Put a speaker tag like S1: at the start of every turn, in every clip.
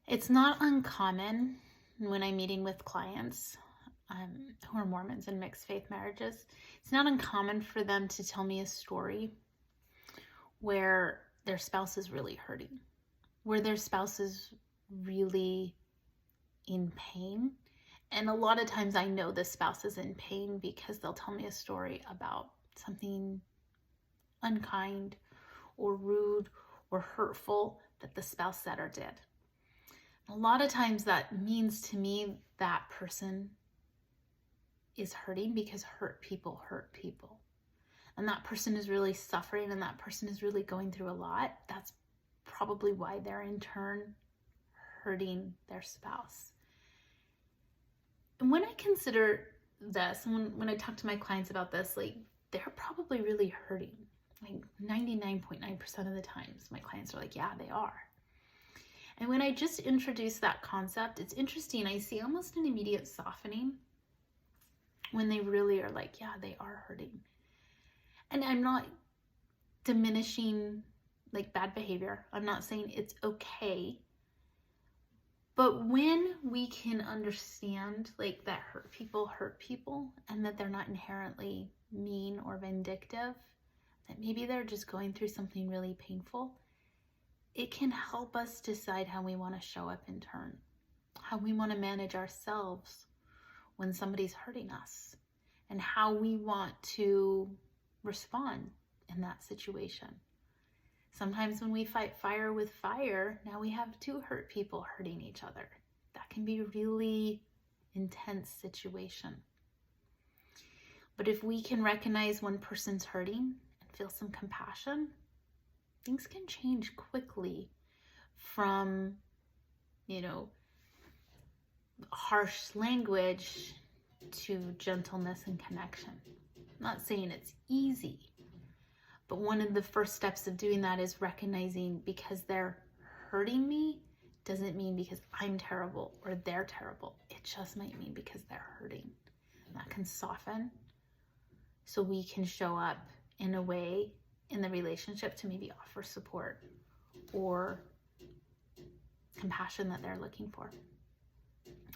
S1: It's not uncommon when I'm meeting with clients who are Mormons and mixed faith marriages. It's not uncommon for them to tell me a story where their spouse is really hurting, where their spouse is really in pain. And a lot of times I know the spouse is in pain because they'll tell me a story about something unkind or rude or hurtful that the spouse said or did. A lot of times that means to me that person is hurting because hurt people hurt people. And that person is really suffering and that person is really going through a lot. That's probably why they're in turn hurting their spouse. And when I consider this, when I talk to my clients about this, like they're probably really hurting. Like 99.9% of the times my clients are like, yeah, they are. And when I just introduce that concept, it's interesting. I see almost an immediate softening when they really are like, yeah, they are hurting. And I'm not diminishing like bad behavior. I'm not saying it's okay. But when we can understand like that hurt people and that they're not inherently mean or vindictive, that maybe they're just going through something really painful, it can help us decide how we want to show up in turn, how we want to manage ourselves when somebody's hurting us, and how we want to respond in that situation. Sometimes when we fight fire with fire, now we have two hurt people hurting each other. That can be a really intense situation. But if we can recognize one person's hurting and feel some compassion, things can change quickly from, harsh language to gentleness and connection. I'm not saying it's easy, but one of the first steps of doing that is recognizing because they're hurting me doesn't mean because I'm terrible or they're terrible. It just might mean because they're hurting. And that can soften so we can show up in a way in the relationship to maybe offer support or compassion that they're looking for.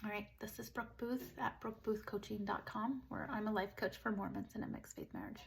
S1: All right, this is Brooke Booth at brookeboothcoaching.com, where I'm a life coach for Mormons in a mixed faith marriage.